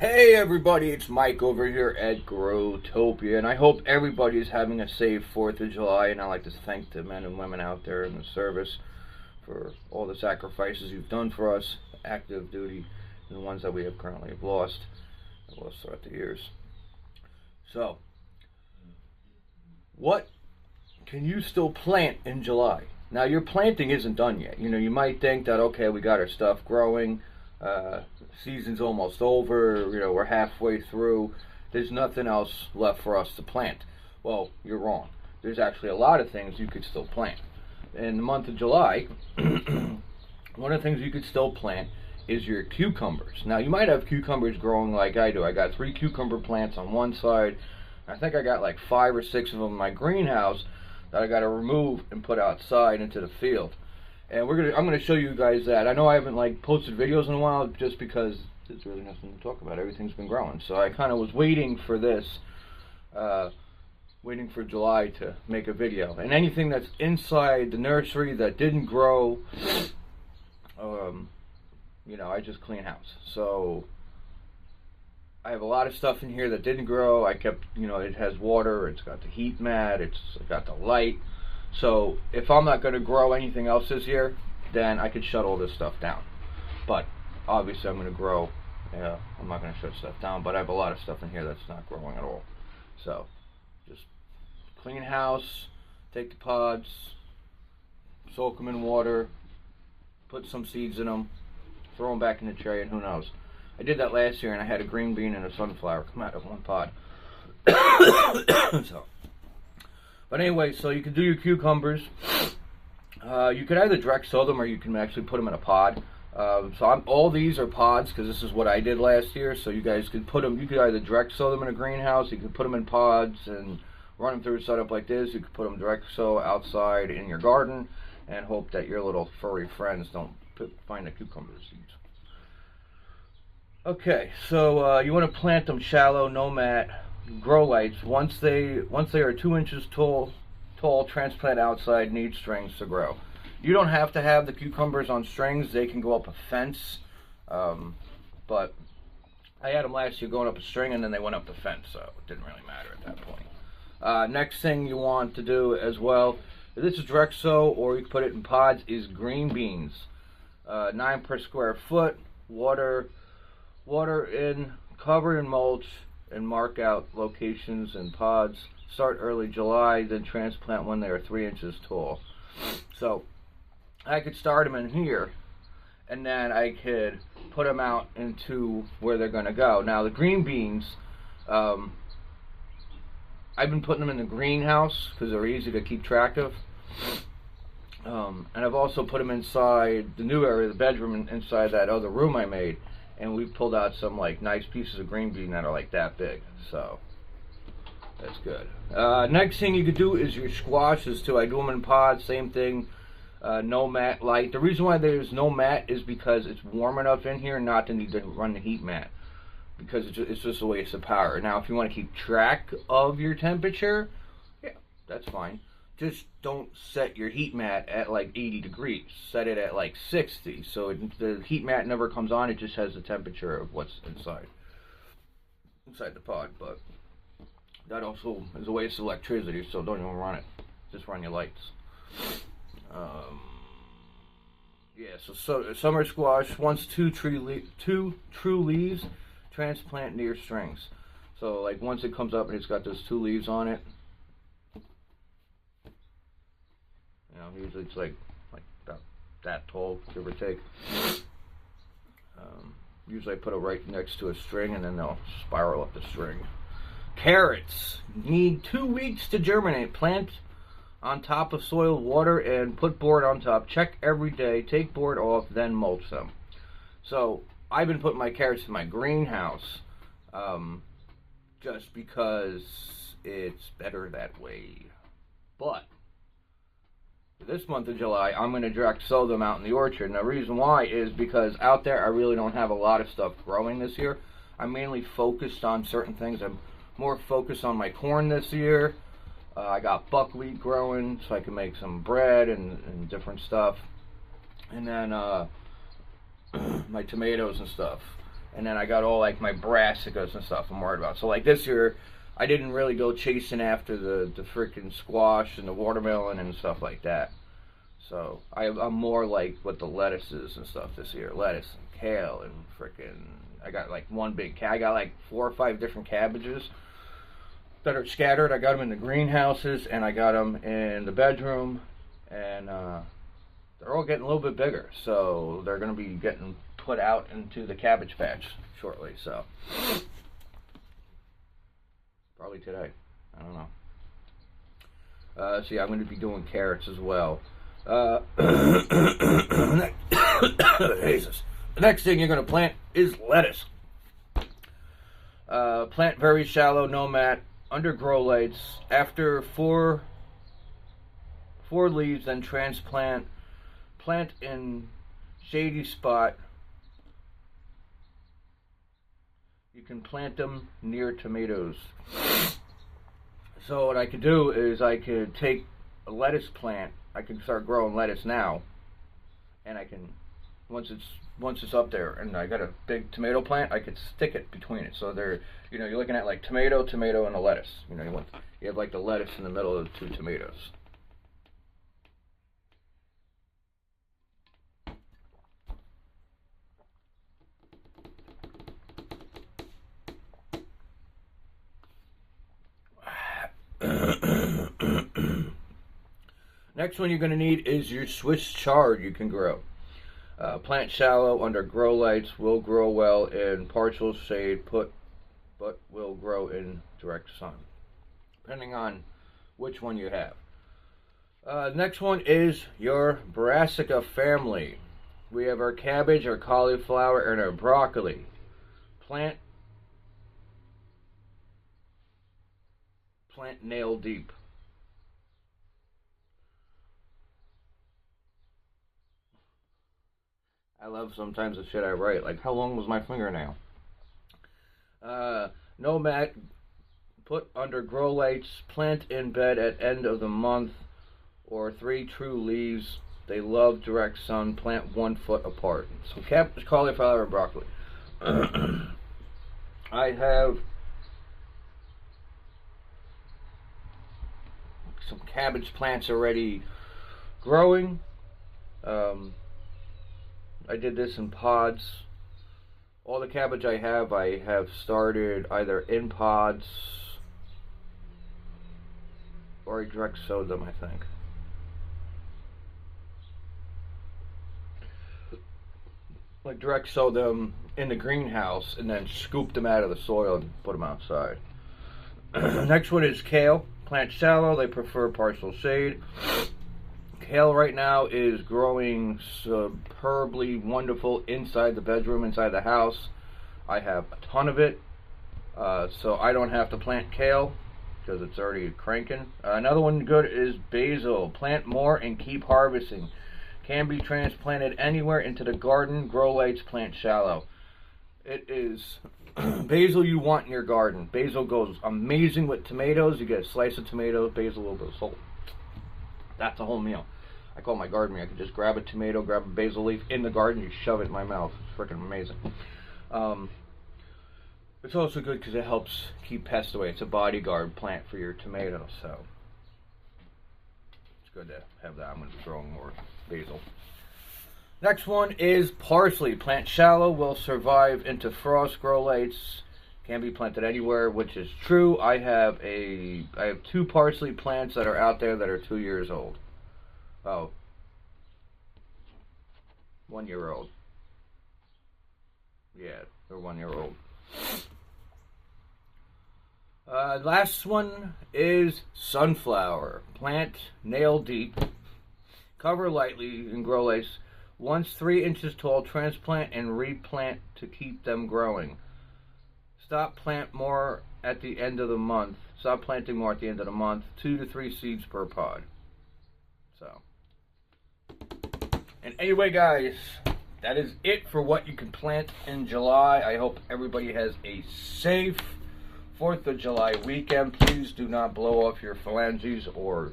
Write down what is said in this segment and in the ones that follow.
Hey everybody, it's Mike over here at Growtopia, and I hope everybody is having a safe 4th of July, and I'd like to thank the men and women out there in the service for all the sacrifices you've done for us, active duty, and the ones that we have currently lost throughout the years. So, what can you still plant in July? Now, your planting isn't done yet. You know, you might think that, okay, we got our stuff growing, season's almost over, you know, we're halfway through, there's nothing else left for us to plant. Well, you're wrong. There's actually a lot of things you could still plant. In the month of July, one of the things you could still plant is your cucumbers. Now, you might have cucumbers growing like I do. I got 3 cucumber plants on one side. I think I got like 5 or 6 of them in my greenhouse that I got to remove and put outside into the field. And I'm gonna show you guys that. I know I haven't like posted videos in a while just because there's really nothing to talk about. Everything's been growing, so I kind of was waiting for this, waiting for July to make a video. And anything that's inside the nursery that didn't grow, you know, I just clean house. So I have a lot of stuff in here that didn't grow. I kept, you know, it has water. It's got the heat mat. It's got the light. So if I'm not going to grow anything else this year, then I could shut all this stuff down. But obviously I'm going to grow. I'm not going to shut stuff down, but I have a lot of stuff in here that's not growing at all. So just clean house, take the pods, soak them in water, put some seeds in them, throw them back in the tray, and who knows. I did that last year, and I had a green bean and a sunflower come out of one pod. But anyway, so you can do your cucumbers. You could either direct sow them, or you can actually put them in a pod. All these are pods because this is what I did last year. So you guys could put them. You could either direct sow them in a greenhouse. You could put them in pods and run them through a setup like this. You could put them direct sow outside in your garden, and hope that your little furry friends don't find the cucumber seeds. Okay, so you want to plant them shallow, no mat, grow lights. Once they are 2 inches tall, transplant outside, need strings to grow. You don't have to have the cucumbers on strings. They can go up a fence, but I had them last year going up a string, and then they went up the fence, so it didn't really matter at that point. Next thing you want to do as well, this is direct sow, or you can put it in pods, is green beans. 9 per square foot, water in, cover in mulch, and mark out locations and pods. Start early July, then transplant when they are 3 inches tall. So I could start them in here, and then I could put them out into where they're going to go. Now the green beans, I've been putting them in the greenhouse because they're easy to keep track of. And I've also put them inside the new area, the bedroom, inside that other room I made. And we pulled out some like nice pieces of green bean that are like that big, so that's good. Next thing you could do is your squashes too. I do them in pods, same thing. No mat light. The reason why there's no mat is because it's warm enough in here not to need to run the heat mat, because it's just a waste of power. Now, if you want to keep track of your temperature, yeah, that's fine. Just don't set your heat mat at like 80 degrees. Set it at like 60. So the heat mat never comes on. It just has the temperature of what's inside the pod. But that also is a waste of electricity, so don't even run it. Just run your lights. Yeah, so summer squash, once two true leaves, transplant near strings. So like once it comes up and it's got those 2 leaves on it, you know, usually it's like about that tall, give or take. Usually I put it right next to a string, and then they'll spiral up the string. Carrots need 2 weeks to germinate. Plant on top of soil, water, and put board on top. Check every day. Take board off, then mulch them. So I've been putting my carrots in my greenhouse, just because it's better that way. But this month of July, I'm going to direct sow them out in the orchard. And the reason why is because out there I really don't have a lot of stuff growing this year. I'm mainly focused on certain things. I'm more focused on my corn this year. I got buckwheat growing so I can make some bread and different stuff. And then my tomatoes and stuff. And then I got all like my brassicas and stuff I'm worried about. So like this year, I didn't really go chasing after the freaking squash and the watermelon and stuff like that. So I'm more like with the lettuces and stuff this year. Lettuce and kale and freaking, I got like one big, I got like 4 or 5 different cabbages that are scattered. I got them in the greenhouses and I got them in the bedroom, and they're all getting a little bit bigger. So they're going to be getting put out into the cabbage patch shortly. So probably today. I don't know. So yeah, I'm going to be doing carrots as well. Jesus. The next thing you're going to plant is lettuce. Plant very shallow, no mat, under grow lights. After four leaves, then transplant. Plant in shady spot. You can plant them near tomatoes. So what I could do is I could take a lettuce plant. I can start growing lettuce now, and I can once it's up there, and I got a big tomato plant, I could stick it between it. So they're, you know, you're looking at like tomato, and a lettuce. You know, you have like the lettuce in the middle of the 2 tomatoes. Next one you're going to need is your Swiss chard you can grow. Plant shallow under grow lights, will grow well in partial shade, but will grow in direct sun, depending on which one you have. Next one is your brassica family. We have our cabbage, our cauliflower, and our broccoli. Plant nail deep. I love sometimes the shit I write. Like, how long was my fingernail? No mat. Put under grow lights. Plant in bed at end of the month. Or 3 true leaves. They love direct sun. Plant 1 foot apart. So cabbage, cauliflower, and broccoli. I have some cabbage plants already growing. I did this in pods. All the cabbage I have started either in pods or I direct sowed them, I think. Like direct sow them in the greenhouse and then scoop them out of the soil and put them outside. Next one is kale. Plant shallow. They prefer partial shade. Kale right now is growing superbly wonderful inside the bedroom, inside the house. I have a ton of it, so I don't have to plant kale because it's already cranking. Another one good is basil. Plant more and keep harvesting. Can be transplanted anywhere into the garden. Grow lights, plant shallow. It is basil you want in your garden. Basil goes amazing with tomatoes. You get a slice of tomatoes, basil, a little bit of salt. That's a whole meal. I call my garden meal. I can just grab a tomato, grab a basil leaf in the garden, you shove it in my mouth. It's freaking amazing. It's also good because it helps keep pests away. It's a bodyguard plant for your tomatoes, so it's good to have that. I'm going to be growing more basil. Next one is parsley. Plant shallow, will survive into frost. Grow lights, can be planted anywhere, which is true. I have 2 parsley plants that are out there that are 2 years old. Oh, 1 year old. Yeah, they're 1 year old. Last one is sunflower. Plant nail deep. Cover lightly in grow lights. Once 3 inches tall, transplant and replant to keep them growing. Stop planting more at the end of the month. 2 to 3 seeds per pod. So. And anyway, guys, that is it for what you can plant in July. I hope everybody has a safe 4th of July weekend. Please do not blow off your phalanges or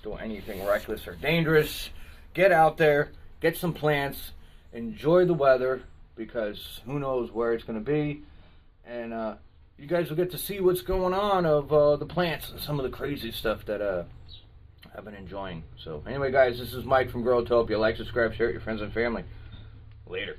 do anything reckless or dangerous. Get out there, get some plants, enjoy the weather. because who knows where it's going to be. And you guys will get to see what's going on of the plants and some of the crazy stuff that I've been enjoying. So anyway, guys, this is Mike from Growtopia. Like, subscribe, share it with your friends and family. Later.